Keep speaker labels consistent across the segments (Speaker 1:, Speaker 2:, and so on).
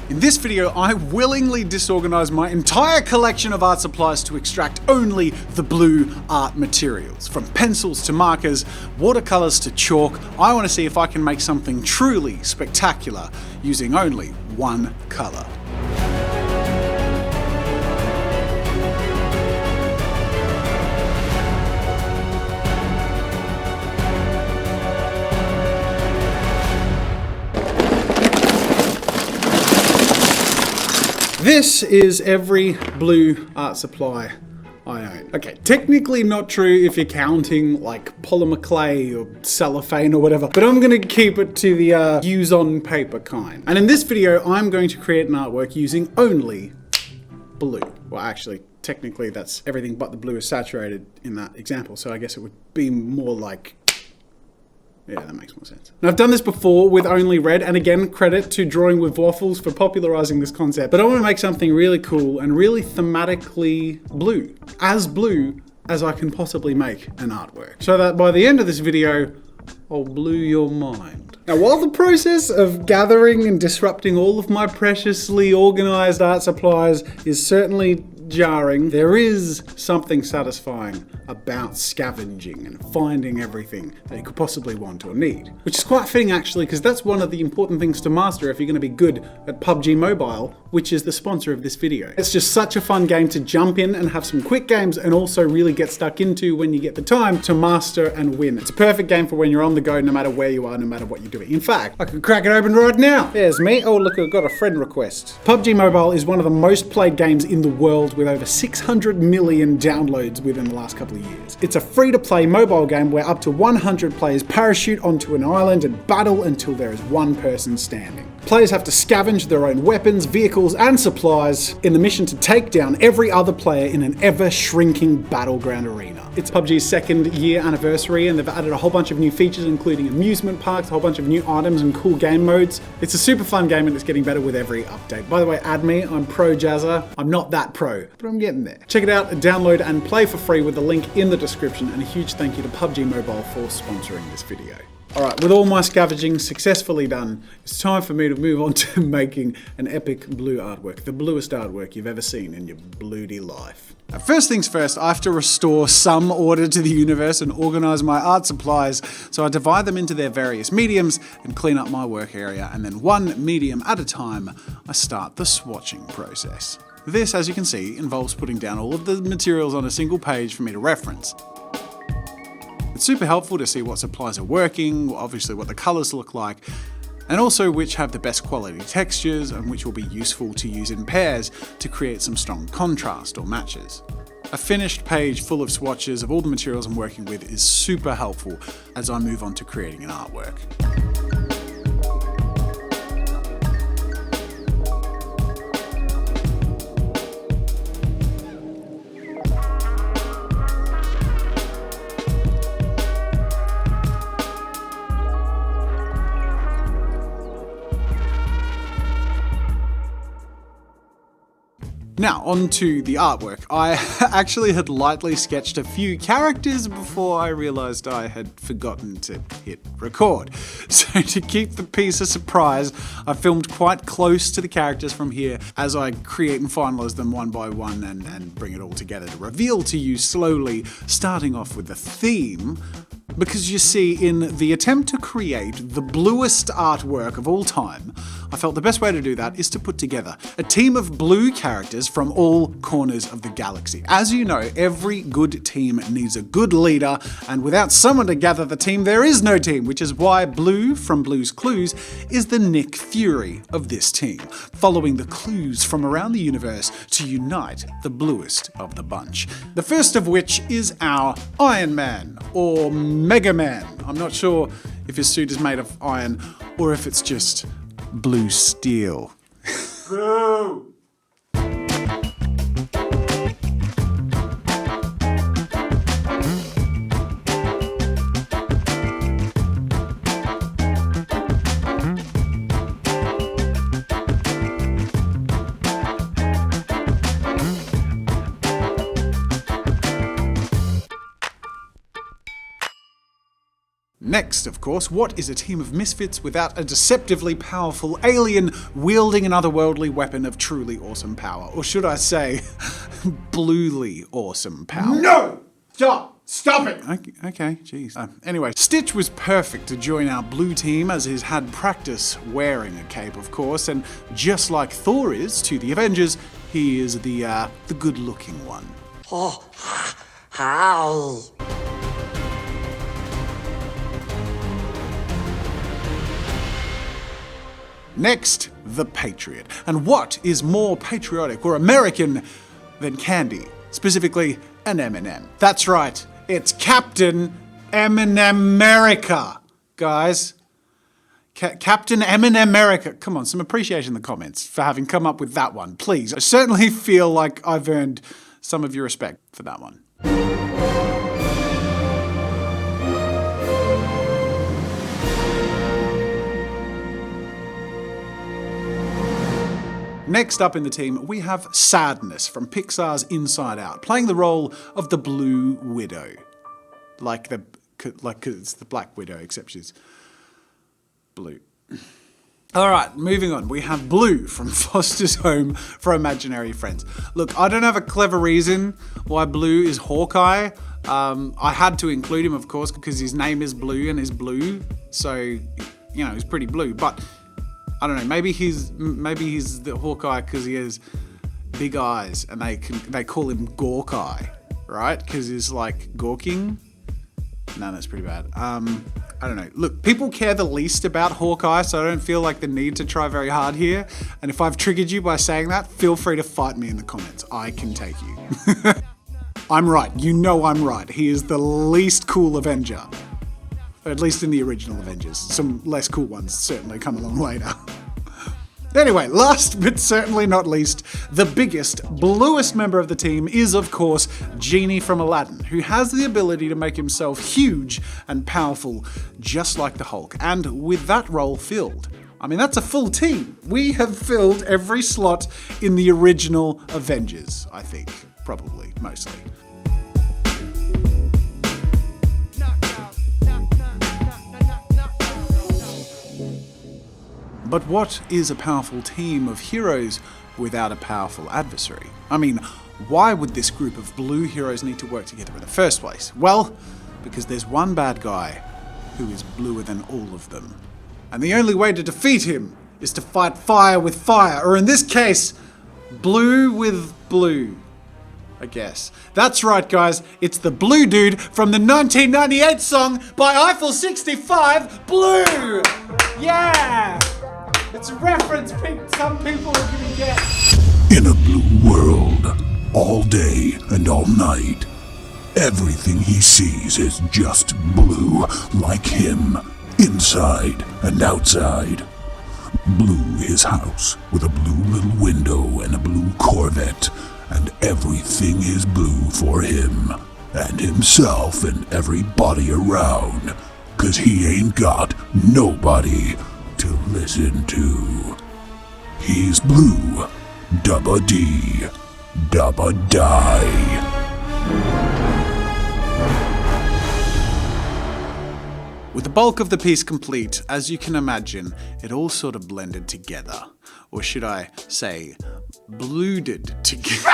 Speaker 1: In this video, I willingly disorganized my entire collection of art supplies to extract only the blue art materials. From pencils to markers, watercolors to chalk, I want to see if I can make something truly spectacular using only one color. This is every blue art supply I own. Okay, technically not true if you're counting like polymer clay or cellophane or whatever, but I'm gonna keep it to the use on paper kind. And in this video, I'm going to create an artwork using only blue. Well, actually, technically that's everything but the blue is saturated in that example, so I guess it would be more like, yeah, that makes more sense. Now, I've done this before with only red, and again, credit to Drawing with Waffles for popularizing this concept, but I want to make something really cool and really thematically blue as I can possibly make an artwork, so that by the end of this video, I'll blow your mind. Now, while the process of gathering and disrupting all of my preciously organized art supplies is certainly jarring, there is something satisfying about scavenging and finding everything that you could possibly want or need. Which is quite fitting actually, because that's one of the important things to master if you're going to be good at PUBG Mobile, which is the sponsor of this video. It's just such a fun game to jump in and have some quick games and also really get stuck into when you get the time to master and win. It's a perfect game for when you're on the go, no matter where you are, no matter what you're doing. In fact, I could crack it open right now. There's me. Oh look, I've got a friend request. PUBG Mobile is one of the most played games in the world, with over 600 million downloads within the last couple of years. It's a free-to-play mobile game where up to 100 players parachute onto an island and battle until there is one person standing. Players have to scavenge their own weapons, vehicles, and supplies in the mission to take down every other player in an ever-shrinking battleground arena. It's PUBG's second year anniversary, and they've added a whole bunch of new features, including amusement parks, a whole bunch of new items and cool game modes. It's a super fun game, and it's getting better with every update. By the way, add me. I'm pro Jazza. I'm not that pro, but I'm getting there. Check it out, download and play for free with the link in the description, and a huge thank you to PUBG Mobile for sponsoring this video. Alright, with all my scavenging successfully done, it's time for me to move on to making an epic blue artwork. The bluest artwork you've ever seen in your bloody life. Now, first things first, I have to restore some order to the universe and organize my art supplies, so I divide them into their various mediums and clean up my work area, and then one medium at a time, I start the swatching process. This, as you can see, involves putting down all of the materials on a single page for me to reference. It's super helpful to see what supplies are working, obviously what the colors look like, and also which have the best quality textures and which will be useful to use in pairs to create some strong contrast or matches. A finished page full of swatches of all the materials I'm working with is super helpful as I move on to creating an artwork. Now, on to the artwork. I actually had lightly sketched a few characters before I realized I had forgotten to hit record. So to keep the piece a surprise, I filmed quite close to the characters from here as I create and finalize them one by one and bring it all together to reveal to you slowly, starting off with the theme. Because you see, in the attempt to create the bluest artwork of all time, I felt the best way to do that is to put together a team of blue characters from all corners of the galaxy. As you know, every good team needs a good leader, and without someone to gather the team, there is no team, which is why Blue from Blue's Clues is the Nick Fury of this team, following the clues from around the universe to unite the bluest of the bunch. The first of which is our Iron Man, or Mega Man. I'm not sure if his suit is made of iron or if it's just blue steel. Boo! Next, of course, what is a team of misfits without a deceptively powerful alien wielding an otherworldly weapon of truly awesome power? Or should I say, bluely awesome power?
Speaker 2: No! Stop it!
Speaker 1: Okay, jeez. Anyway, Stitch was perfect to join our blue team as he's had practice wearing a cape, of course, and just like Thor is to the Avengers, he is the good-looking one.
Speaker 3: Oh, how?
Speaker 1: Next, the Patriot. And what is more patriotic or American than candy? Specifically, an M&M. That's right, it's Captain M&M-America, guys. Captain M&M-America. Come on, some appreciation in the comments for having come up with that one, please. I certainly feel like I've earned some of your respect for that one. Next up in the team, we have Sadness from Pixar's Inside Out, playing the role of the Blue Widow. Like it's the Black Widow, except she's blue. All right, moving on. We have Blue from Foster's Home for Imaginary Friends. Look, I don't have a clever reason why Blue is Hawkeye. I had to include him, of course, because his name is Blue and is blue. So, you know, he's pretty blue. But I don't know. Maybe he's the Hawkeye because he has big eyes, and they call him Gawkeye, right? Because he's like gawking. No, that's pretty bad. I don't know. Look, people care the least about Hawkeye, so I don't feel like the need to try very hard here. And if I've triggered you by saying that, feel free to fight me in the comments. I can take you. I'm right. You know I'm right. He is the least cool Avenger. At least in the original Avengers. Some less cool ones certainly come along later. Anyway, last but certainly not least, the biggest, bluest member of the team is, of course, Genie from Aladdin, who has the ability to make himself huge and powerful, just like the Hulk, and with that role filled. I mean, that's a full team. We have filled every slot in the original Avengers, I think. Probably, mostly. But what is a powerful team of heroes without a powerful adversary? I mean, why would this group of blue heroes need to work together in the first place? Well, because there's one bad guy who is bluer than all of them. And the only way to defeat him is to fight fire with fire, or in this case, blue with blue, I guess. That's right, guys, it's the blue dude from the 1998 song by Eiffel 65, Blue! Yeah! It's a reference some people are gonna get.
Speaker 4: In a blue world, all day and all night, everything he sees is just blue, like him, inside and outside. Blue his house, with a blue little window and a blue Corvette, and everything is blue for him, and himself and everybody around, 'cause he ain't got nobody to listen to. He's blue, dubba dee, dubba die.
Speaker 1: With the bulk of the piece complete, as you can imagine, it all sort of blended together. Or should I say, blued together.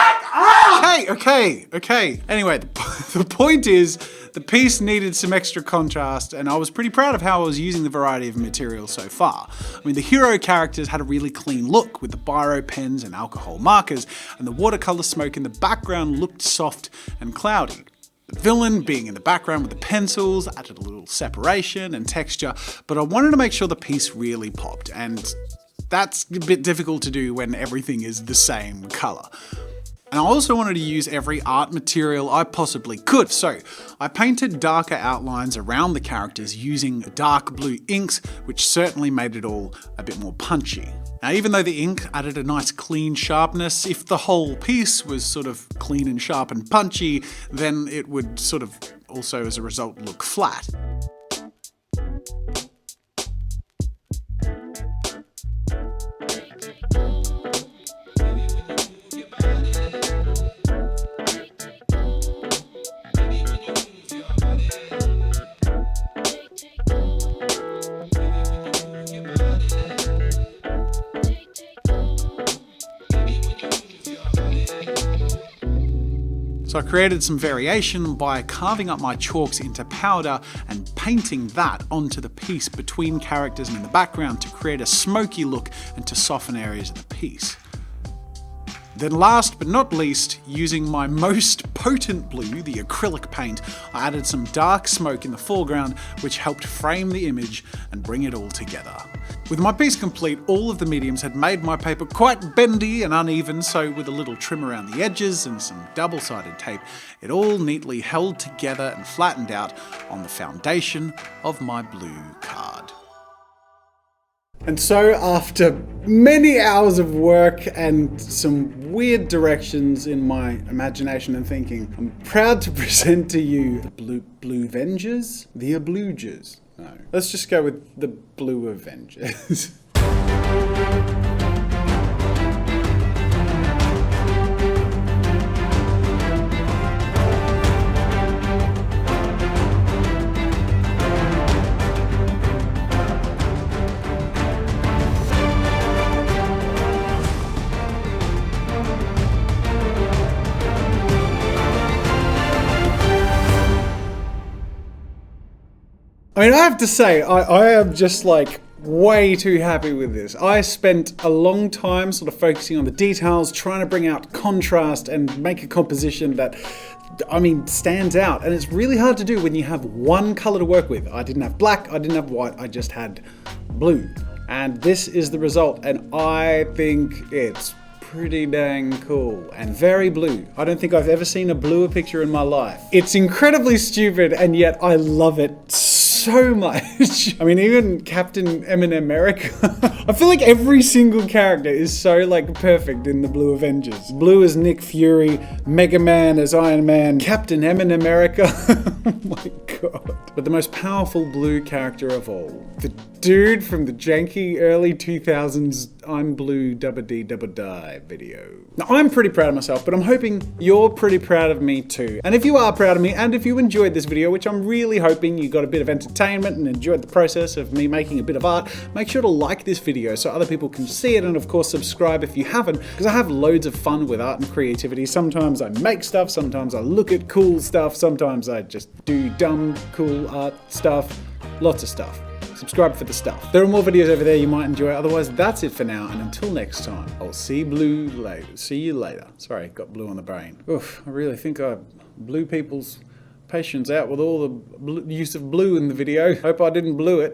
Speaker 1: Okay. Anyway, the point is, the piece needed some extra contrast, and I was pretty proud of how I was using the variety of material so far. I mean, the hero characters had a really clean look with the biro pens and alcohol markers, and the watercolor smoke in the background looked soft and cloudy. The villain being in the background with the pencils added a little separation and texture, but I wanted to make sure the piece really popped, and that's a bit difficult to do when everything is the same color. And I also wanted to use every art material I possibly could, so I painted darker outlines around the characters using dark blue inks, which certainly made it all a bit more punchy. Now, even though the ink added a nice clean sharpness, if the whole piece was sort of clean and sharp and punchy, then it would sort of also, as a result, look flat. So I created some variation by carving up my chalks into powder and painting that onto the piece between characters and in the background to create a smoky look and to soften areas of the piece. Then last but not least, using my most potent blue, the acrylic paint, I added some dark smoke in the foreground which helped frame the image and bring it all together. With my piece complete, all of the mediums had made my paper quite bendy and uneven, so with a little trim around the edges and some double-sided tape, it all neatly held together and flattened out on the foundation of my blue card. And so after many hours of work and some weird directions in my imagination and thinking, I'm proud to present to you the Blue Avengers? The Ablugers. No. Let's just go with the Blue Avengers. I mean, I have to say, I am just like way too happy with this. I spent a long time sort of focusing on the details, trying to bring out contrast and make a composition that, I mean, stands out. And it's really hard to do when you have one color to work with. I didn't have black, I didn't have white, I just had blue. And this is the result. And I think it's pretty dang cool and very blue. I don't think I've ever seen a bluer picture in my life. It's incredibly stupid and yet I love it so much. I mean, even Captain America. I feel like every single character is so like perfect in the Blue Avengers. Blue as Nick Fury, Mega Man as Iron Man, Captain America. Oh my god. But the most powerful blue character of all. The dude from the janky early 2000s I'm Blue Dubba Dee Dubba Die video. Now I'm pretty proud of myself, but I'm hoping you're pretty proud of me too. And if you are proud of me, and if you enjoyed this video, which I'm really hoping you got a bit of entertainment and enjoyed the process of me making a bit of art, make sure to like this video so other people can see it, and of course subscribe if you haven't, because I have loads of fun with art and creativity. Sometimes I make stuff, sometimes I look at cool stuff, sometimes I just do dumb, cool art stuff, lots of stuff. Subscribe for the stuff. There are more videos over there you might enjoy. Otherwise, that's it for now. And until next time, I'll see you later. Sorry, got blue on the brain. Oof, I really think I blew people's patience out with all the use of blue in the video. Hope I didn't blue it.